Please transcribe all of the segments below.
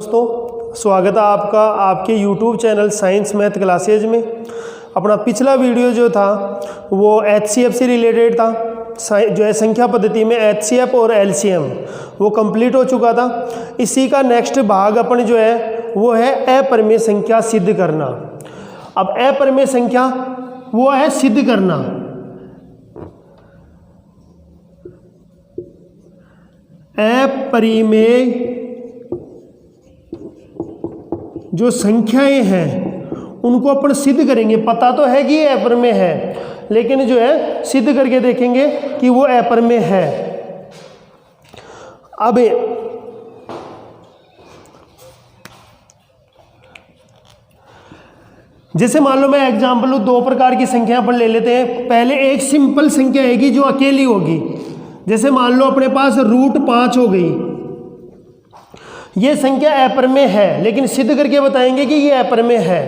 दोस्तों, स्वागत है आपका आपके YouTube channel science math classes में। अपना पिछला वीडियो जो था वो HCF से रिलेटेड था, जो है संख्या पद्धति में HCF और LCM वो कंप्लीट हो चुका था। इसी का नेक्स्ट भाग अपन जो है वो है अपरिमेय संख्या सिद्ध करना। अब अपरिमेय संख्या वो है सिद्ध करना। अपरिमेय जो संख्याएं हैं उनको अपन सिद्ध करेंगे। पता तो है कि ये अपरिमेय है, लेकिन जो है सिद्ध करके देखेंगे कि वो अपरिमेय है। अब जैसे मान लो मैं एग्जांपल लूँ, दो प्रकार की संख्या अपन ले लेते हैं। पहले एक सिंपल संख्या आएगी जो अकेली होगी। जैसे मान लो अपने पास √5 हो गई। ये संख्या अपरिमेय है, लेकिन सिद्ध करके बताएंगे कि ये अपरिमेय है।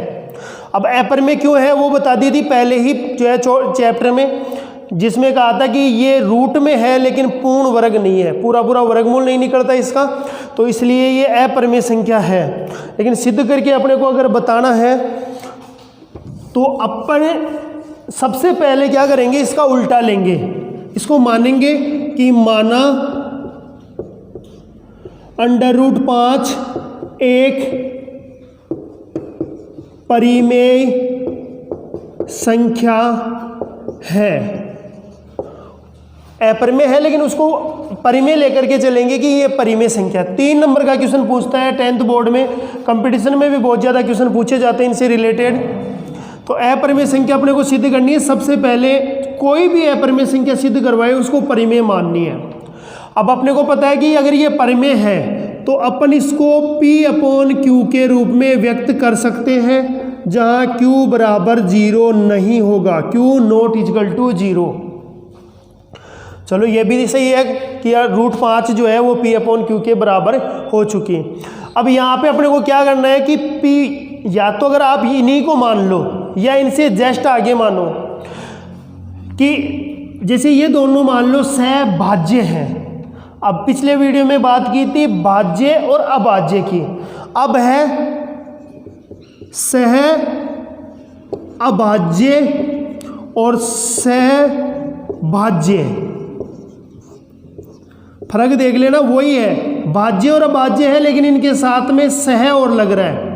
अब अपरिमेय क्यों है वो बता दी थी पहले ही जो है चैप्टर में, जिसमें कहा था कि ये रूट में है लेकिन पूर्ण वर्ग नहीं है, पूरा वर्गमूल नहीं निकलता इसका, तो इसलिए ये अपरिमेय संख्या है। लेकिन सिद्ध करके अपने को अगर बताना है तो अपन सबसे पहले क्या करेंगे, इसका उल्टा लेंगे। इसको मानेंगे कि माना √5 एक परिमेय संख्या है। अपरिमेय है लेकिन उसको परिमेय लेकर के चलेंगे कि ये परिमेय संख्या। 3 नंबर का क्वेश्चन पूछता है 10th बोर्ड में, कंपटीशन में भी बहुत ज़्यादा क्वेश्चन पूछे जाते हैं इनसे रिलेटेड। तो अपरिमेय संख्या अपने को सिद्ध करनी है। सबसे पहले कोई भी अपरिमेय संख्या सिद्ध करवाए उसको परिमेय माननी है। अब अपने को पता है कि अगर ये परिमेय है तो अपन इसको P/Q के रूप में व्यक्त कर सकते हैं, जहां Q बराबर 0 नहीं होगा, Q नॉट इक्वल टू 0। चलो ये भी सही है कि यार √5 जो है वो P/Q के बराबर हो चुकी। अब यहाँ पे अपने को क्या करना है कि P या तो अगर आप इन्हीं को मान लो या इनसे जस्ट आगे मानो कि जैसे ये दोनों मान लो सहभाज्य हैं। अब पिछले वीडियो में बात की थी भाज्य और अभाज्य की, अब है सह अभाज्य और सहभाज्य। फर्क देख लेना, वही है, भाज्य और अभाज्य है लेकिन इनके साथ में सह और लग रहा है।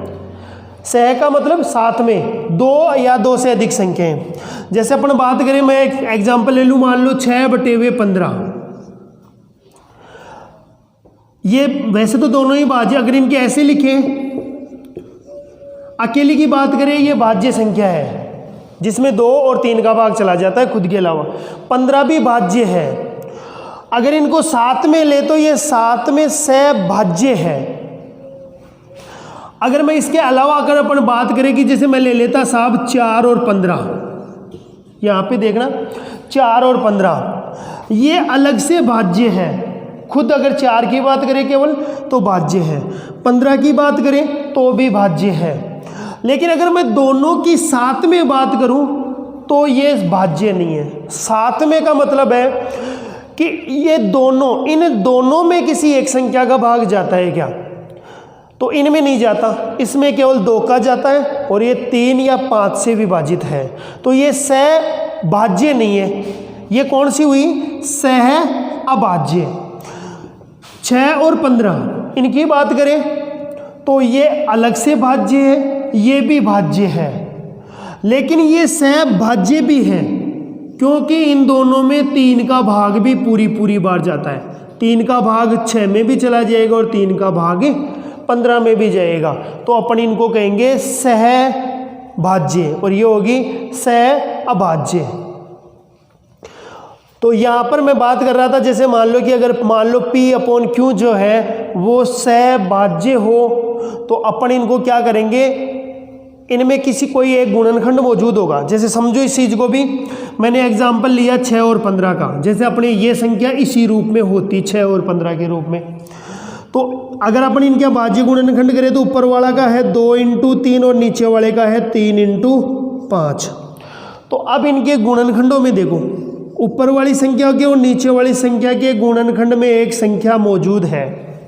सह का मतलब साथ में दो या दो से अधिक संख्याएं। जैसे अपन बात करें, मैं एक एग्जांपल ले लूं, मान लो 6/15। ये वैसे तो दोनों ही भाज्य, अगर इनके ऐसे लिखें, अकेली की बात करें ये भाज्य संख्या है जिसमें 2 और 3 का भाग चला जाता है खुद के अलावा। 15 भी भाज्य है। अगर इनको साथ में ले तो ये साथ में सहभाज्य है। अगर मैं इसके अलावा अगर अपन बात करें कि जैसे मैं ले लेता साहब 4 और 15, यहाँ पे देखना 4 और 15 ये अलग से भाज्य है। खुद अगर 4 की बात करें केवल तो भाज्य है, 15 की बात करें तो भी भाज्य है। लेकिन अगर मैं दोनों की साथ में बात करूं तो ये भाज्य नहीं है। साथ में का मतलब है कि ये दोनों, इन दोनों में किसी एक संख्या का भाग जाता है क्या, तो इनमें नहीं जाता, इसमें केवल 2 का जाता है और ये 3 या 5 से विभाजित है, तो ये सहभाज्य नहीं है। ये कौन सी हुई, सह अभाज्य। 6 और 15 इनकी बात करें तो ये अलग से भाज्य है, ये भी भाज्य है, लेकिन ये सहभाज्य भी है क्योंकि इन दोनों में 3 का भाग भी पूरी बार जाता है। 3 का भाग 6 में भी चला जाएगा और 3 का भाग 15 में भी जाएगा, तो अपन इनको कहेंगे सहभाज्य और ये होगी सह अभाज्य। तो यहाँ पर मैं बात कर रहा था, जैसे मान लो कि अगर मान लो P/Q जो है वो सहभाज्य हो तो अपन इनको क्या करेंगे, इनमें किसी कोई एक गुणनखंड मौजूद होगा। जैसे समझो इस चीज़ को भी, मैंने एग्जांपल लिया 6 और 15 का। जैसे अपने ये संख्या इसी रूप में होती 6 और 15 के रूप में, तो अगर अपन इनके भाज्य गुणनखंड करें तो ऊपर वाला का है 2 × 3 और नीचे वाले का है 3 × 5। तो अब इनके गुणनखंडों में देखो, ऊपर वाली संख्या के और नीचे वाली संख्या के गुणनखंड में एक संख्या मौजूद है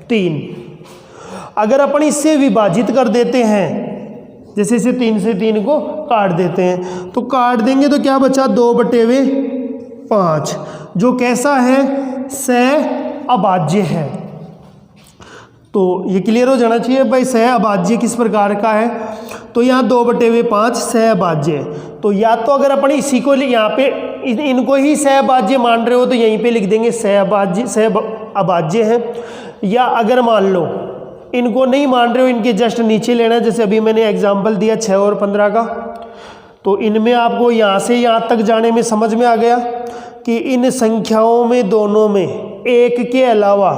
3। अगर अपन इससे विभाजित कर देते हैं, जैसे इसे 3 से 3 को काट देते हैं, तो काट देंगे तो क्या बचा 2/5, जो कैसा है, सह अभाज्य है। तो ये क्लियर हो जाना चाहिए भाई सह अभाज्य किस प्रकार का है। तो यहाँ 2/5 सह अभाज्य। तो या तो अगर अपन इसी को यहाँ पे इनको ही सह अभाज्य मान रहे हो तो यहीं पे लिख देंगे सह अभाज्य है, या अगर मान लो इनको नहीं मान रहे हो, इनके जस्ट नीचे लेना है, जैसे अभी मैंने एग्जांपल दिया 6 और 15 का। तो इनमें आपको यहाँ से यहाँ तक जाने में समझ में आ गया कि इन संख्याओं में दोनों में एक के अलावा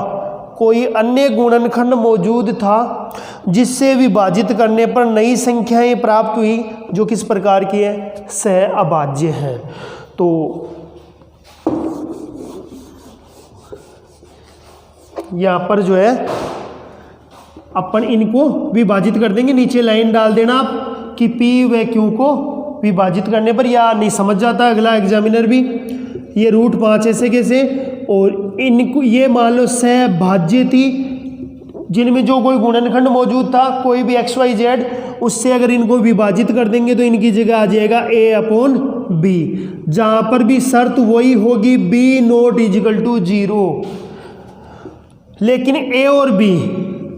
कोई अन्य गुणनखंड मौजूद था जिससे विभाजित करने पर नई संख्याएं प्राप्त हुई जो किस प्रकार की है, सह अभाज्य है। तो यहाँ पर जो है अपन इनको विभाजित कर देंगे, नीचे लाइन डाल देना आप कि P व Q को विभाजित करने पर, या नहीं समझ जाता अगला एग्जामिनर भी, ये √5 ऐसे कैसे, और इनको ये मान लो सहभाज्य थी जिनमें जो कोई गुणनखंड मौजूद था कोई भी XYZ, उससे अगर इनको विभाजित कर देंगे तो इनकी जगह आ जाएगा A/B, जहाँ पर भी शर्त वही होगी B ≠ 0। लेकिन A और B,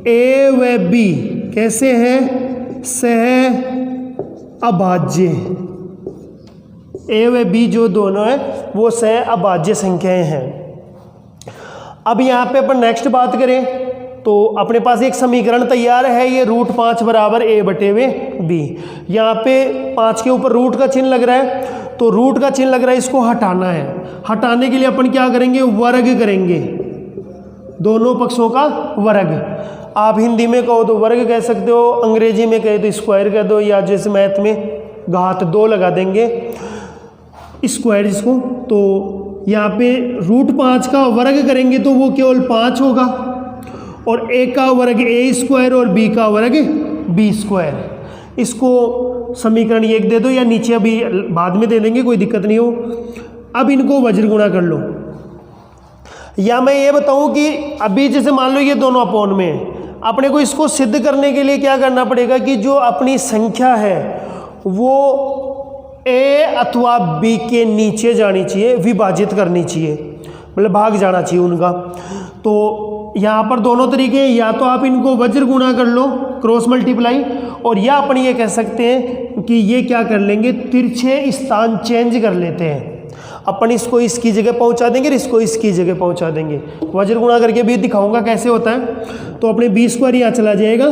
A व B कैसे हैं, सह अभाज्य। A व B जो दोनों हैं वो सह अभाज्य संख्याएं हैं। अब यहाँ पे अपन नेक्स्ट बात करें तो अपने पास एक समीकरण तैयार है, ये √5 = A/B। यहाँ पे 5 के ऊपर रूट का चिन्ह लग रहा है, तो रूट का चिन्ह लग रहा है, इसको हटाना है। हटाने के लिए अपन क्या करेंगे, वर्ग करेंगे, दोनों पक्षों का वर्ग। आप हिंदी में कहो तो वर्ग कह सकते हो, अंग्रेजी में कहे तो स्क्वायर कह दो, या जैसे मैथ में घात 2 लगा देंगे स्क्वायर जिसको। तो यहाँ पे √5 का वर्ग करेंगे तो वो केवल 5 होगा, और A का वर्ग A² और B का वर्ग B²। इसको समीकरण 1 दे दो, या नीचे अभी बाद में दे देंगे, कोई दिक्कत नहीं हो। अब इनको वज्र गुणा कर लो, या मैं ये बताऊं कि अभी जैसे मान लो ये दोनों अपोन में, अपने को इसको सिद्ध करने के लिए क्या करना पड़ेगा कि जो अपनी संख्या है वो A अथवा B के नीचे जानी चाहिए, विभाजित करनी चाहिए, मतलब भाग जाना चाहिए उनका। तो यहाँ पर दोनों तरीके हैं, या तो आप इनको वज्र गुणा कर लो, क्रॉस मल्टीप्लाई, और या अपन ये कह सकते हैं कि ये क्या कर लेंगे, तिरछे स्थान चेंज कर लेते हैं। अपन इसको इसकी जगह पहुँचा देंगे, इसको इसकी जगह पहुँचा देंगे। वज्र गुणा करके भी दिखाऊंगा कैसे होता है। तो अपने B² यहाँ चला जाएगा,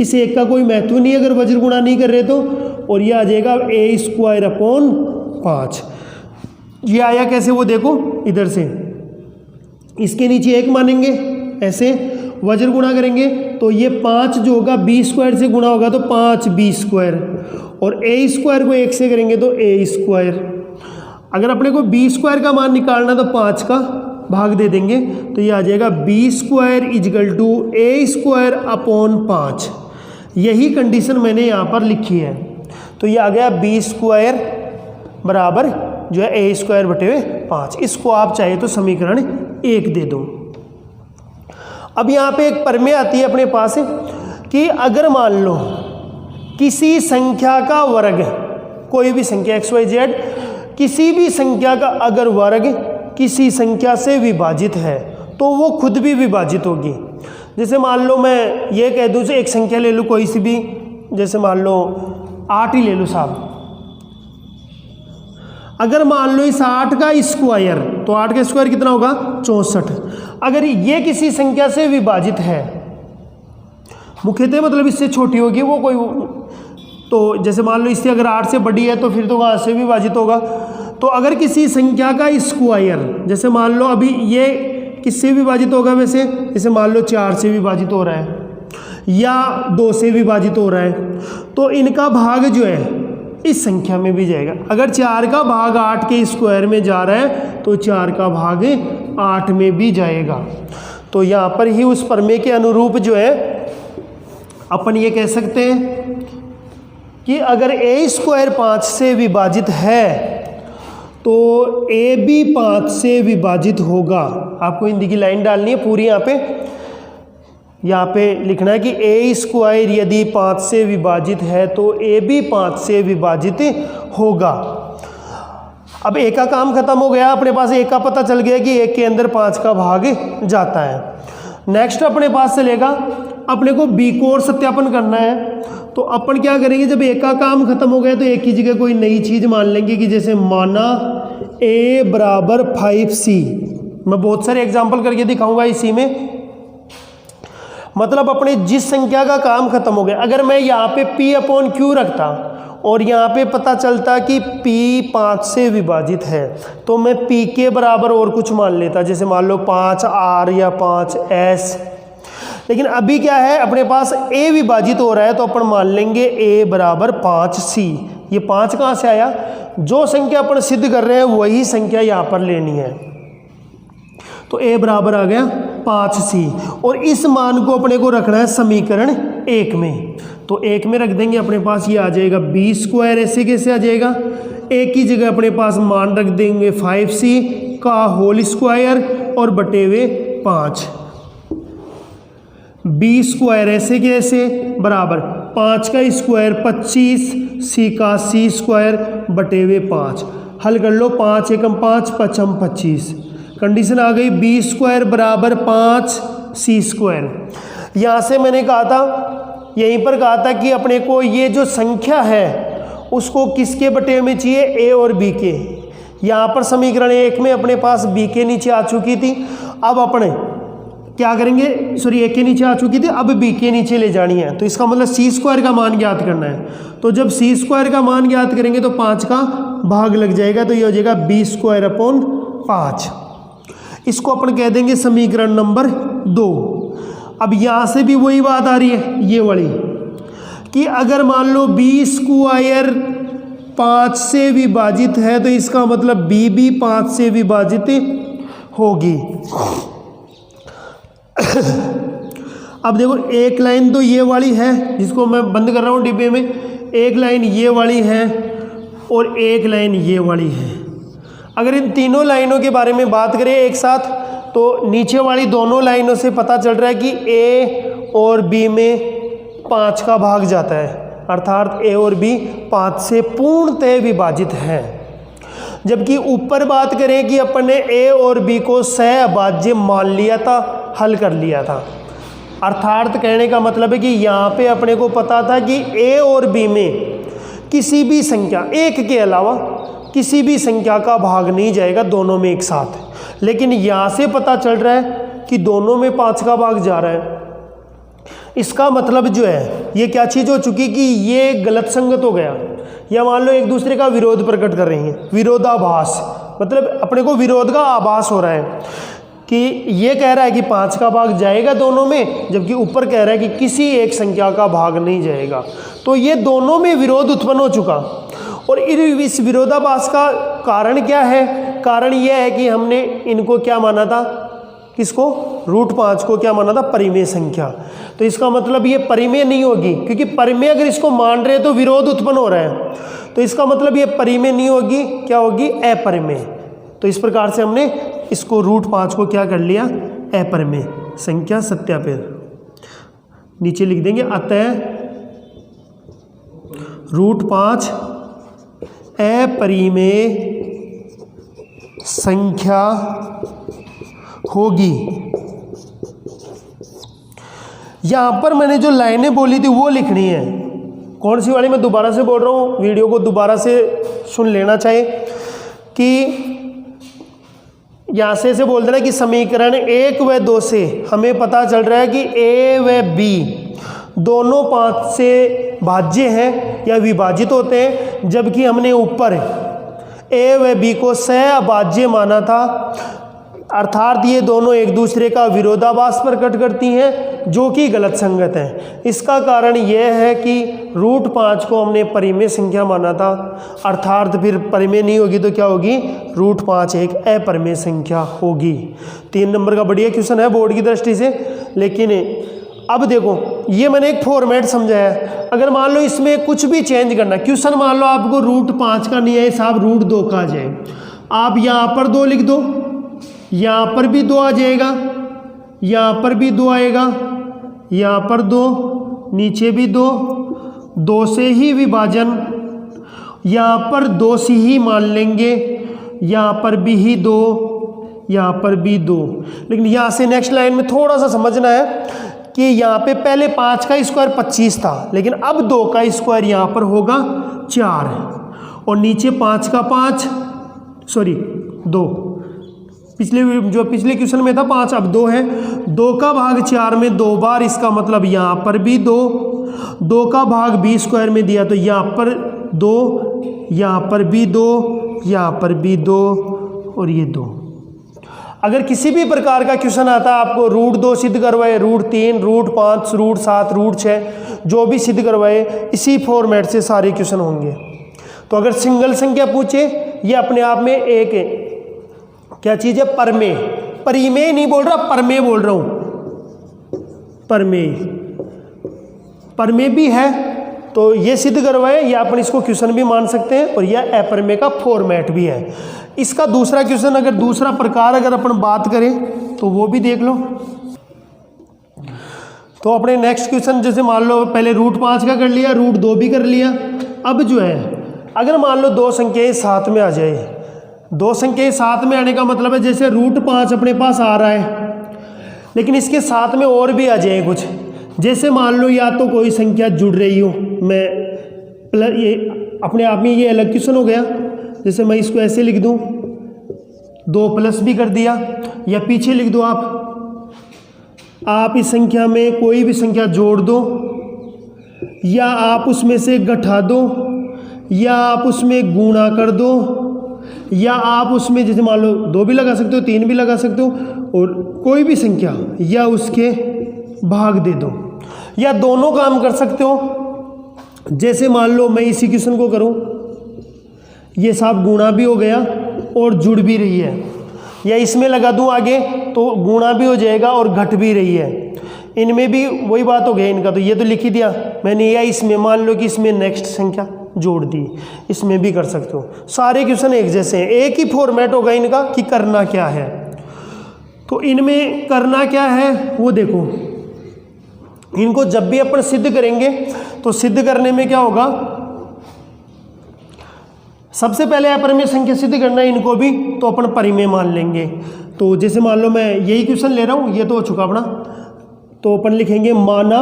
इस एक का कोई महत्व नहीं अगर वज्र गुणा नहीं कर रहे तो, और ये आ जाएगा A²/5। ये आया कैसे वो देखो, इधर से इसके नीचे 1 मानेंगे, ऐसे वज्र गुणा करेंगे तो ये 5 जो होगा B² से गुणा होगा तो 5B², और A² को 1 से करेंगे तो A²। अगर अपने को B² का मान निकालना तो 5 का भाग दे देंगे तो ये आ जाएगा B² = A²/5। यही कंडीशन मैंने यहाँ पर लिखी है, तो ये आ गया B² बराबर जो है A²/5। इसको आप चाहे तो समीकरण 1 दे दो। अब यहाँ पे एक प्रमेय आती है अपने पास कि अगर मान लो किसी संख्या का वर्ग, कोई भी संख्या XYZ, किसी भी संख्या का अगर वर्ग किसी संख्या से विभाजित है तो वो खुद भी विभाजित होगी। जैसे मान लो मैं ये कह दूँ, एक संख्या ले लूँ कोई सी भी, जैसे मान लो 8 ही ले लूँ साहब। अगर मान लो इस 8 का स्क्वायर, तो 8 का स्क्वायर कितना होगा, 64। अगर ये किसी संख्या से विभाजित है, मुख्यतः मतलब इससे छोटी होगी वो कोई, तो जैसे मान लो इससे अगर 8 से बड़ी है तो फिर तो वहाँ से विभाजित होगा। तो अगर किसी संख्या का स्क्वायर, जैसे मान लो अभी ये किससे विभाजित होगा वैसे, जैसे मान लो 4 से विभाजित हो रहा है या 2 से विभाजित हो रहा है, तो इनका भाग जो है इस संख्या में भी जाएगा। अगर 4 का भाग 8 के स्क्वायर में जा रहा है तो 4 का भाग 8 में भी जाएगा। तो यहाँ पर ही उस प्रमेय के अनुरूप जो है अपन ये कह सकते हैं कि अगर A² 5 से विभाजित है तो AB 5 से विभाजित होगा। आपको हिंदी की लाइन डालनी है पूरी यहाँ पे। यहाँ पे लिखना है कि ए स्क्वायर यदि 5 से विभाजित है तो ए भी 5 से विभाजित होगा। अब ए का काम खत्म हो गया, अपने पास ए का पता चल गया कि 1 के अंदर 5 का भाग जाता है। नेक्स्ट अपने पास चलेगा, अपने को बी को और सत्यापन करना है। तो अपन क्या करेंगे, जब ए का काम खत्म हो गया तो एक की जगह कोई नई चीज़ मान लेंगे कि जैसे माना a बराबर 5c। मैं बहुत सारे एग्जाम्पल करके दिखाऊंगा इसी में। मतलब अपने जिस संख्या का काम खत्म हो गया, अगर मैं यहाँ पे p अपॉन क्यू रखता और यहाँ पे पता चलता कि p 5 से विभाजित है तो मैं p के बराबर और कुछ मान लेता, जैसे मान लो 5r या 5s। लेकिन अभी क्या है, अपने पास a विभाजित हो रहा है तो अपन मान लेंगे a बराबर 5c। ये 5 कहाँ से आया, जो संख्या अपन सिद्ध कर रहे हैं वही संख्या यहाँ पर लेनी है। तो a बराबर आ गया 5c और इस मान को अपने को रखना है समीकरण 1 में। तो 1 में रख देंगे, अपने पास ये आ जाएगा b स्क्वायर। ऐसे कैसे आ जाएगा, एक की जगह अपने पास मान रख देंगे 5c का होल स्क्वायर और बटे हुए 5। b स्क्वायर ऐसे कैसे बराबर 5 का स्क्वायर 25, c का c स्क्वायर बटे हुए 5। हल कर लो, 5 एकम 5 पचम 25। कंडीशन आ गई b स्क्वायर बराबर 5c स्क्वायर। यहाँ से मैंने कहा था, यहीं पर कहा था कि अपने को ये जो संख्या है उसको किसके बटे में चाहिए, a और b के। यहाँ पर समीकरण 1 में अपने पास b के नीचे आ चुकी थी, अब अपने क्या करेंगे, सॉरी a के नीचे आ चुकी थी, अब b के नीचे ले जानी है। तो इसका मतलब c स्क्वायर का मान ज्ञात करना है। तो जब c स्क्वायर का मान ज्ञात करेंगे तो 5 का भाग लग जाएगा, तो ये हो जाएगा b स्क्वायर अपॉन 5। इसको अपन कह देंगे समीकरण नंबर 2। अब यहाँ से भी वही बात आ रही है ये वाली, कि अगर मान लो b स्क्वायर 5 से विभाजित है तो इसका मतलब b भी 5 से विभाजित होगी। अब देखो, एक लाइन तो ये वाली है जिसको मैं बंद कर रहा हूँ डिब्बे में, एक लाइन ये वाली है और एक लाइन ये वाली है। अगर इन तीनों लाइनों के बारे में बात करें एक साथ, तो नीचे वाली दोनों लाइनों से पता चल रहा है कि a और b में 5 का भाग जाता है, अर्थात a और b 5 से पूर्णतः विभाजित है। जबकि ऊपर बात करें कि अपन ने a और b को सहअभाज्य मान लिया था, हल कर लिया था। अर्थात कहने का मतलब है कि यहाँ पे अपने को पता था कि a और b में किसी भी संख्या, एक के अलावा किसी भी संख्या का भाग नहीं जाएगा दोनों में एक साथ। लेकिन यहाँ से पता चल रहा है कि दोनों में 5 का भाग जा रहा है। इसका मतलब जो है ये क्या चीज़ हो चुकी कि ये गलत संगत हो गया, या मान लो एक दूसरे का विरोध प्रकट कर रही हैं, विरोधाभास। मतलब अपने को विरोध का आभास हो रहा है कि ये कह रहा है कि 5 का भाग जाएगा दोनों में, जबकि ऊपर कह रहा है कि किसी एक संख्या का भाग नहीं जाएगा। तो ये दोनों में विरोध उत्पन्न हो चुका। और इस विरोधाभास का कारण क्या है, कारण यह है कि हमने इनको क्या माना था, किसको, √5 को क्या माना था, परिमेय संख्या। तो इसका मतलब ये परिमेय नहीं होगी, क्योंकि परिमेय अगर इसको मान रहे तो विरोध उत्पन्न हो रहा है। तो इसका मतलब ये परिमेय नहीं होगी, क्या होगी, अपरिमेय। तो इस प्रकार से हमने इसको √5 को क्या कर लिया, अपरिमेय संख्या सत्यापित। नीचे लिख देंगे, अतः √5 अपरिमेय संख्या होगी। यहां पर मैंने जो लाइनें बोली थी वो लिखनी है। कौन सी वाली, मैं दोबारा से बोल रहा हूं, वीडियो को दोबारा से सुन लेना चाहिए। कि यहां से ऐसे बोल देना कि समीकरण 1 व 2 से हमें पता चल रहा है कि a व b दोनों 5 से भाज्य हैं या विभाजित होते हैं, जबकि हमने ऊपर a व b को सहअभाज्य माना था। अर्थात ये दोनों एक दूसरे का विरोधाभास प्रकट करती हैं, जो कि गलत संगत है। इसका कारण यह है कि √5 को हमने परिमेय संख्या माना था, अर्थात फिर परिमेय नहीं होगी तो क्या होगी, √5 एक अपरिमेय संख्या होगी। 3 नंबर का बढ़िया क्वेश्चन है बोर्ड की दृष्टि से। लेकिन अब देखो, ये मैंने एक फॉर्मेट समझाया है। अगर मान लो इसमें कुछ भी चेंज करना, क्वेश्चन मान लो आपको √5 का नहीं है साहब, √2 का आ जाए, आप यहाँ पर 2 लिख दो, यहाँ पर भी 2 आ जाएगा, यहाँ पर भी 2 आएगा, यहाँ पर 2, नीचे भी 2, 2 से ही विभाजन, यहाँ पर 2 से ही मान लेंगे, यहाँ पर भी ही 2, यहाँ पर भी 2। लेकिन यहाँ से नेक्स्ट लाइन में थोड़ा सा समझना है कि यहाँ पे पहले 5 का स्क्वायर 25 था, लेकिन अब 2 का स्क्वायर यहाँ पर होगा 4 और नीचे 5 का 5 सॉरी 2, पिछले क्वेश्चन में था 5, अब 2 है। 2 का भाग 4 में 2 बार, इसका मतलब यहाँ पर भी 2, 2 का भाग b स्क्वायर में दिया तो यहाँ पर 2, यहाँ पर भी 2, यहाँ पर भी 2 और ये 2। अगर किसी भी प्रकार का क्वेश्चन आता है आपको √2 सिद्ध करवाए, √3, √5, √7, √6 जो भी सिद्ध करवाए, इसी फॉर्मेट से सारे क्वेश्चन होंगे। तो अगर सिंगल संख्या पूछे, ये अपने आप में एक क्या चीज़ है, परमेय, परिमेय नहीं बोल रहा, परमेय बोल रहा हूँ, परमेय, परमेय भी है तो ये सिद्ध करवाए, या अपन इसको क्वेश्चन भी मान सकते हैं और यह अपरमेय का फॉर्मेट भी है। इसका दूसरा क्वेश्चन, अगर दूसरा प्रकार अगर अपन बात करें तो वो भी देख लो। तो अपने नेक्स्ट क्वेश्चन जैसे मान लो पहले √5 का कर लिया, √2 भी कर लिया। अब जो है अगर मान लो 2 संख्याएं साथ में आ जाए, 2 संख्याएं साथ में आने का मतलब है जैसे √5 अपने पास आ रहा है, लेकिन इसके साथ में और भी आ जाए कुछ, जैसे मान लो या तो कोई संख्या जुड़ रही हो, मैं प्लस, ये अपने आप में ये अलग क्वेश्चन हो गया, जैसे मैं इसको ऐसे लिख दूं, 2 प्लस भी कर दिया, या पीछे लिख दो आप इस संख्या में कोई भी संख्या जोड़ दो, या आप उसमें से घटा दो, या आप उसमें गुणा कर दो, या आप उसमें जैसे मान लो 2 भी लगा सकते हो, 3 भी लगा सकते हो, और कोई भी संख्या या उसके भाग दे दो, या दोनों काम कर सकते हो। जैसे मान लो मैं इसी क्वेश्चन को करूं, ये साहब गुणा भी हो गया और जुड़ भी रही है, या इसमें लगा दूं आगे तो गुणा भी हो जाएगा और घट भी रही है, इनमें भी वही बात हो गई इनका। तो ये तो लिख ही दिया मैंने, या इसमें मान लो कि इसमें नेक्स्ट संख्या जोड़ दी, इसमें भी कर सकते हो। सारे क्वेश्चन एक जैसे हैं, एक ही फॉर्मेट होगा इनका कि करना क्या है। तो इनमें करना क्या है वो देखो, इनको जब भी अपन सिद्ध करेंगे तो सिद्ध करने में क्या होगा, सबसे पहले अपरिमेय संख्या सिद्ध करना है इनको भी, तो अपन परिमेय मान लेंगे। तो जैसे मान लो मैं यही क्वेश्चन ले रहा हूँ, ये तो हो चुका अपना, तो अपन लिखेंगे माना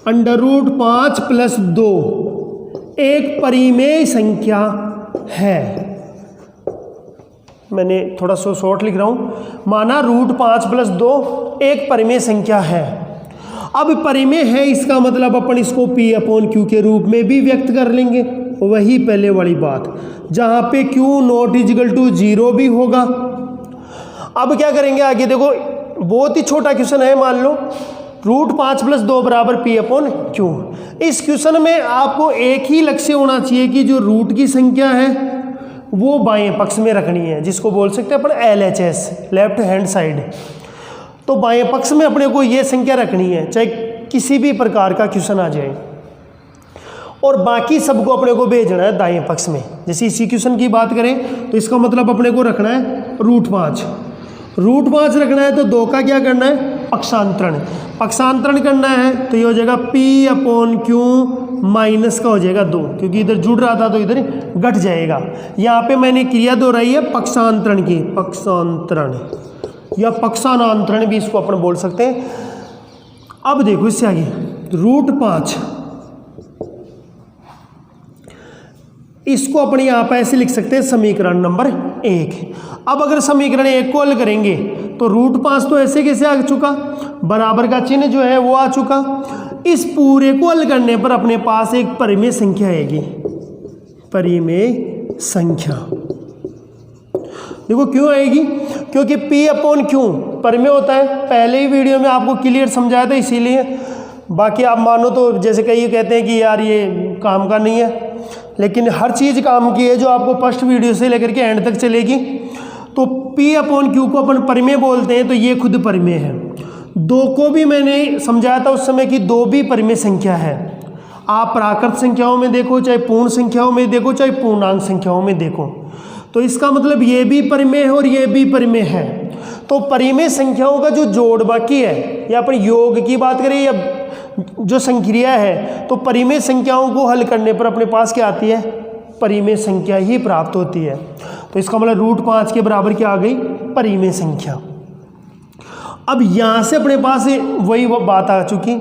√5 + 2 एक परिमेय संख्या है। मैंने थोड़ा सा शॉर्ट लिख रहा हूँ, माना √5 + 2 एक परिमेय संख्या है। अब परिमेय है इसका मतलब अपन इसको P/Q के रूप में भी व्यक्त कर लेंगे, वही पहले वाली बात, जहाँ पे Q ≠ 0 भी होगा। अब क्या करेंगे आगे देखो, बहुत ही छोटा क्वेश्चन है, मान लो √5 + 2 = P/Q। इस क्वेश्चन में आपको एक ही लक्ष्य होना चाहिए कि जो रूट की संख्या है वो बाएं पक्ष में रखनी है, जिसको बोल सकते हैं अपन LHS, लेफ्ट हैंड साइड। तो बाएं पक्ष में अपने को ये संख्या रखनी है, चाहे किसी भी प्रकार का क्वेश्चन आ जाए, और बाकी सबको अपने को भेजना है दाएं पक्ष में। जैसे इसी क्वेश्चन की बात करें तो इसका मतलब अपने को रखना है √5 रखना है, तो 2 का क्या करना है, पक्षांतरण करना है, तो ये हो जाएगा P/Q माइनस का हो जाएगा 2, क्योंकि इधर जुड़ रहा था तो इधर घट जाएगा। यहाँ पे मैंने क्रिया दोहराई है पक्षांतरण की, पक्षांतरण या पक्षानांतरण भी इसको अपन बोल सकते हैं। अब देखो इससे आगे √5, इसको अपन यहाँ पर ऐसे लिख सकते हैं समीकरण नंबर 1। अब अगर समीकरण 1 को हल करेंगे तो √5 तो ऐसे कैसे आ चुका, बराबर का चिन्ह जो है वो आ चुका। इस पूरे को हल करने पर अपने पास एक परिमेय संख्या आएगी, परिमेय संख्या। देखो क्यों आएगी, क्योंकि P/Q परिमेय होता है, पहले ही वीडियो में आपको क्लियर समझाया था, इसीलिए। बाकी आप मानो तो जैसे कई कहते हैं कि यार ये काम का नहीं है, लेकिन हर चीज़ काम की है जो आपको फर्स्ट वीडियो से लेकर के एंड तक चलेगी। तो P/Q को अपन परिमेय बोलते हैं, तो ये खुद परिमेय है। 2 को भी मैंने समझाया था उस समय कि 2 भी परिमेय संख्या है। आप प्राकृत संख्याओं में देखो, चाहे पूर्ण संख्याओं में देखो, चाहे पूर्णांक संख्याओं में देखो, तो इसका मतलब ये भी परिमेय है और ये भी परिमेय है। तो परिमेय संख्याओं का जो जोड़ बाकी है, या अपन योग की बात करें या जो संक्रिया है, तो परिमेय संख्याओं को हल करने पर अपने पास क्या आती है, परिमेय संख्या ही प्राप्त होती है। तो इसका मतलब √5 के बराबर क्या आ गई, परिमेय संख्या। अब यहाँ से अपने पास वही बात आ चुकी।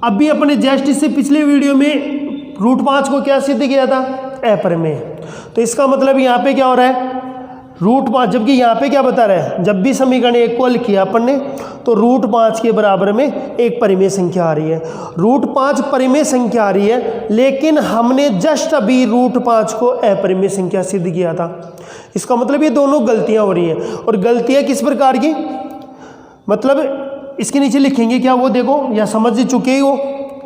अभी अपने जस्ट इससे पिछले वीडियो में √5 को क्या सिद्ध किया था, अपरिमेय। तो इसका मतलब यहाँ पे क्या हो रहा है, √5, जबकि यहाँ पे क्या बता रहा है, जब भी समीकरण 1 को हल किया अपन ने तो √5 के बराबर में एक परिमेय संख्या आ रही है। √5 परिमेय संख्या आ रही है, लेकिन हमने जस्ट अभी √5 को अपरिमेय संख्या सिद्ध किया था। इसका मतलब ये दोनों गलतियाँ हो रही हैं। और गलतियाँ किस प्रकार की, मतलब इसके नीचे लिखेंगे क्या, वो देखो, या समझ चुके ही हो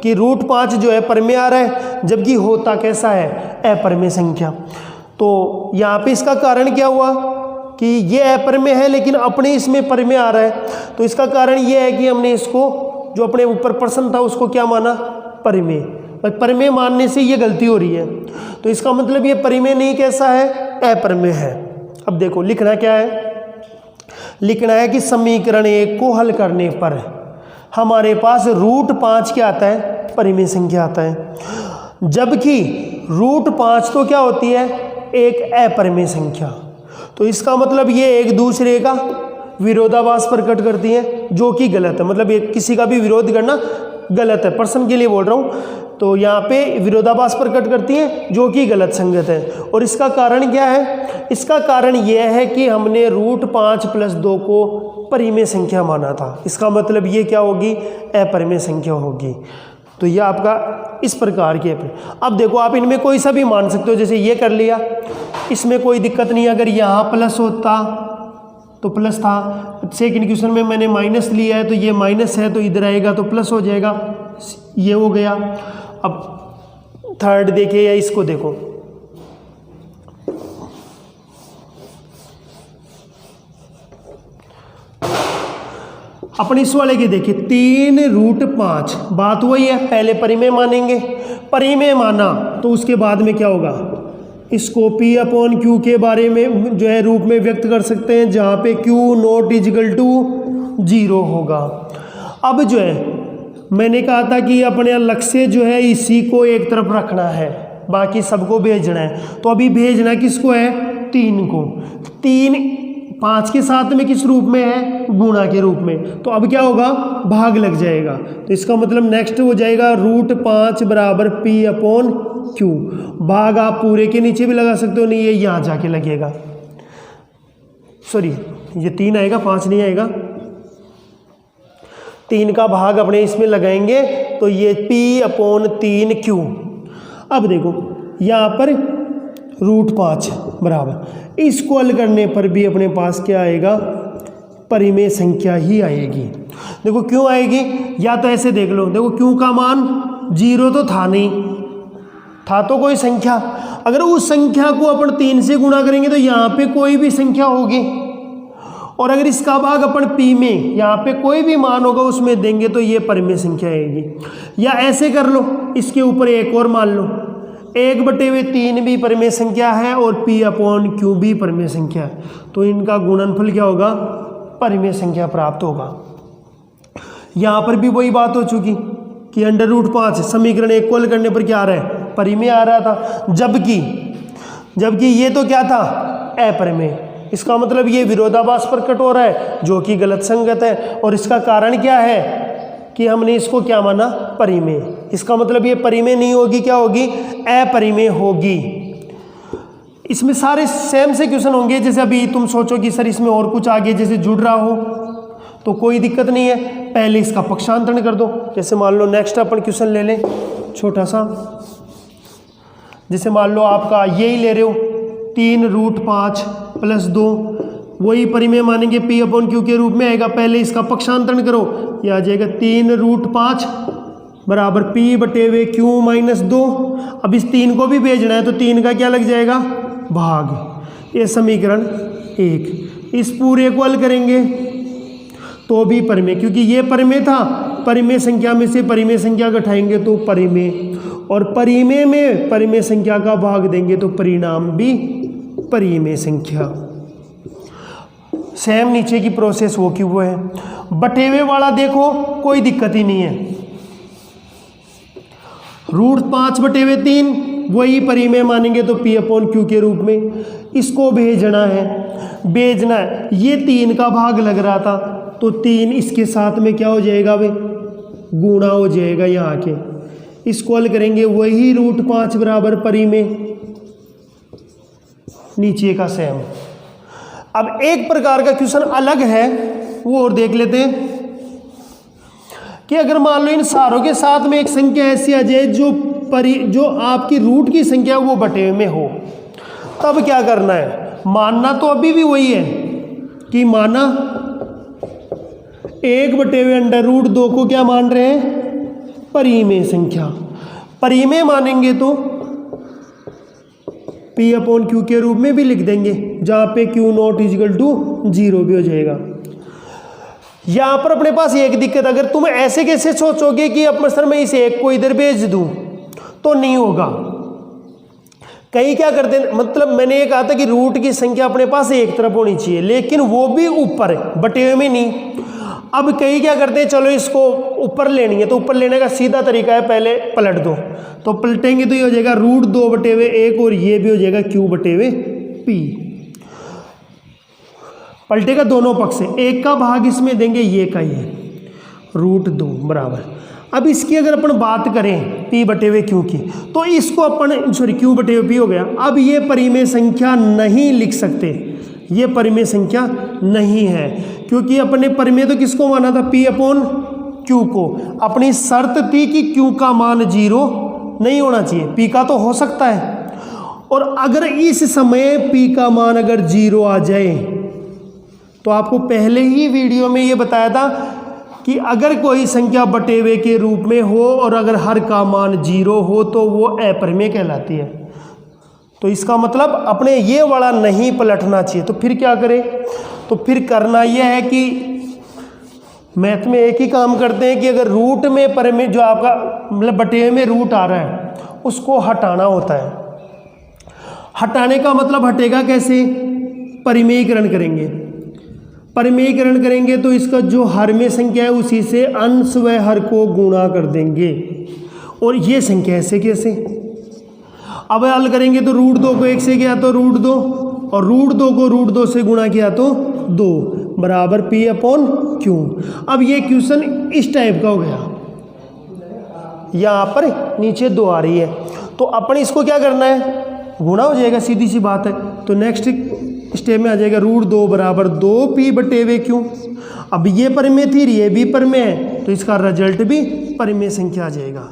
कि √5 जो है परिमेय आ रहा है, जबकि होता कैसा है, अपरिमेय संख्या। तो यहाँ पे इसका कारण क्या हुआ कि ये अपरिमेय है लेकिन अपने इसमें परिमेय आ रहा है। तो इसका कारण ये है कि हमने इसको जो अपने ऊपर प्रश्न था उसको क्या माना, परिमेय। परिमेय मानने से ये गलती हो रही है। तो इसका मतलब ये परिमेय नहीं कैसा है, अपरिमेय है। अब देखो लिखना क्या है, लिखना है कि समीकरण 1 को हल करने पर हमारे पास √5 क्या आता है, परिमेय संख्या आता है, जबकि √5 तो क्या होती है, एक अपरिमेय संख्या। तो इसका मतलब ये एक दूसरे का विरोधाभास प्रकट करती हैं, जो कि गलत है। मतलब ये किसी का भी विरोध करना गलत है, प्रश्न के लिए बोल रहा हूँ। तो यहाँ पे विरोधाभास प्रकट करती हैं जो कि गलत संगत है। और इसका कारण क्या है, इसका कारण यह है कि हमने √5 + 2 को परिमेय संख्या माना था। इसका मतलब ये क्या होगी, अपरिमेय संख्या होगी। तो ये आपका इस प्रकार के। अब देखो आप इनमें कोई सा भी मान सकते हो, जैसे ये कर लिया, इसमें कोई दिक्कत नहीं। अगर यहाँ प्लस होता तो प्लस था, सेकंड क्वेश्चन में मैंने माइनस लिया है तो ये माइनस है, तो इधर आएगा तो प्लस हो जाएगा, ये हो गया। अब थर्ड देखिए या इसको देखो, अपन इस वाले के देखिए 3√5, बात वही है, पहले परिमेय मानेंगे, परिमेय माना तो उसके बाद में क्या होगा, इसको P/Q के बारे में जो है रूप में व्यक्त कर सकते हैं, जहाँ पे Q ≠ 0 होगा। अब जो है मैंने कहा था कि अपने लक्ष्य जो है इसी को एक तरफ रखना है, बाकी सबको भेजना है। तो अभी भेजना किसको है, 3 को। 3 5 के साथ में किस रूप में है, गुणा के रूप में। तो अब क्या होगा, भाग लग जाएगा। तो इसका मतलब नेक्स्ट हो जाएगा √5 बराबर P/Q। भाग आप पूरे के नीचे भी लगा सकते हो, नहीं ये यहाँ जाके लगेगा, सॉरी ये 3 आएगा, 5 नहीं आएगा। 3 का भाग अपने इसमें लगाएंगे तो ये P/3Q। अब देखो यहाँ पर √5 बराबर, इसको हल करने पर भी अपने पास क्या आएगा, परिमेय संख्या ही आएगी। देखो क्यों आएगी, या तो ऐसे देख लो, देखो Q का मान 0 तो था नहीं, था तो कोई संख्या, अगर उस संख्या को अपन 3 से गुणा करेंगे तो यहाँ पे कोई भी संख्या होगी, और अगर इसका भाग अपन P में यहाँ पे कोई भी मान होगा उसमें देंगे तो ये परिमेय संख्या आएगी। या ऐसे कर लो, इसके ऊपर एक और मान लो, 1/3 भी परिमेय संख्या है और P/Q भी परिमेय संख्या है, तो इनका गुणनफल क्या होगा, परिमेय संख्या प्राप्त होगा। यहाँ पर भी वही बात हो चुकी कि √5 समीकरण 1 को हल करने पर क्या आ रहा है, परिमेय आ रहा था, जबकि ये तो क्या था, अपरिमेय। इसका मतलब ये विरोधाभास प्रकट हो रहा है जो कि गलत संगत है। और इसका कारण क्या है कि हमने इसको क्या माना, परिमेय। इसका मतलब ये परिमेय नहीं होगी, क्या होगी, अपरिमेय होगी। इसमें सारे सेम से क्वेश्चन होंगे। जैसे अभी तुम सोचो कि सर इसमें और कुछ आगे जैसे जुड़ रहा हो तो कोई दिक्कत नहीं है, पहले इसका पक्षांतरण कर दो। जैसे मान लो नेक्स्ट अपन क्वेश्चन ले लें छोटा सा, जैसे मान लो आपका यही ले रहे हो 3√5 + 2, वही परिमेय मानेंगे P/Q के रूप में आएगा। पहले इसका पक्षांतरण करो, यह आ जाएगा 3√5 बराबर P/Q - 2। अब इस 3 को भी भेजना है तो 3 का क्या लग जाएगा, भाग। ये समीकरण 1। इस पूरे को हल करेंगे तो भी परिमेय, क्योंकि ये परिमेय था, परिमेय संख्या में से परिमेय संख्या घटाएंगे तो परिमेय, और परिमेय में परिमेय संख्या का भाग देंगे तो परिणाम भी परिमेय संख्या। सेम नीचे की प्रोसेस वो की वो है। बटेवे वाला देखो कोई दिक्कत ही नहीं है, √5/3 वही परिमेय मानेंगे तो P/Q के रूप में। इसको भेजना है, ये 3 का भाग लग रहा था तो 3 इसके साथ में क्या हो जाएगा भाई, गुणा हो जाएगा यहाँ के। इसको हल करेंगे वही √5 बराबर परिमेय, नीचे का सेम। अब एक प्रकार का क्वेश्चन अलग है वो और देख लेते हैं कि अगर मान लो इन सारों के साथ में एक संख्या ऐसी आ जाए जो आपकी रूट की संख्या वो बटे में हो, तब क्या करना है। मानना तो अभी भी वही है कि माना 1/√2 को क्या मान रहे हैं, परिमेय संख्या। परिमेय मानेंगे तो P/Q के रूप में भी लिख देंगे, जहाँ पे Q0 = 0 भी हो जाएगा। यहाँ पर अपने पास एक दिक्कत, अगर तुम ऐसे कैसे सोचोगे कि अब सर मैं इस 1 को इधर भेज दूँ, तो नहीं होगा। कई क्या करते हैं, मतलब मैंने ये कहा था कि रूट की संख्या अपने पास एक तरफ होनी चाहिए, लेकिन वो भी ऊपर, बटे में नहीं। अब कई क्या करते हैं, चलो इसको ऊपर लेनी है तो ऊपर लेने का सीधा तरीका है पहले पलट दो, तो पलटेंगे तो ये हो जाएगा √2/1 और ये भी हो जाएगा Q/P। पलटेगा दोनों पक्ष से, एक का भाग इसमें देंगे, ये का ये √2 बराबर। अब इसकी अगर अपन बात करें P/Q की, तो इसको अपन Q/P हो गया। अब ये परिमेय संख्या नहीं लिख सकते, ये परिमेय संख्या नहीं है, क्योंकि अपने परिमेय तो किसको माना था, P/Q को। अपनी शर्त थी कि Q का मान 0 नहीं होना चाहिए, P का तो हो सकता है। और अगर इस समय P का मान अगर 0 आ जाए, तो आपको पहले ही वीडियो में ये बताया था कि अगर कोई संख्या बटेवे के रूप में हो और अगर हर का मान 0 हो तो वो अपरिमेय कहलाती है। तो इसका मतलब अपने ये वाला नहीं पलटना चाहिए। तो फिर क्या करें, तो फिर करना यह है कि मैथ में एक ही काम करते हैं कि अगर रूट में परिमेय जो आपका मतलब बटेवे में रूट आ रहा है उसको हटाना होता है। हटाने का मतलब हटेगा कैसे, परिमेयीकरण करेंगे। परिमेयीकरण करेंगे तो इसका जो हर में संख्या है उसी से अंश व हर को गुणा कर देंगे, और ये संख्या ऐसे कैसे। अब हल करेंगे तो √2 को 1 से किया तो √2, और √2 को √2 से गुणा किया तो 2 बराबर P/Q। अब ये क्वेश्चन इस टाइप का हो गया, यहाँ पर नीचे 2 आ रही है तो अपन इसको क्या करना है, गुणा हो जाएगा, सीधी सी बात है। तो नेक्स्ट स्टेप में आ जाएगा √2 बराबर 2P/Q। अब ये परिमेय थी, ये भी परिमेय है, तो इसका रिजल्ट भी परिमेय संख्या आ जाएगा।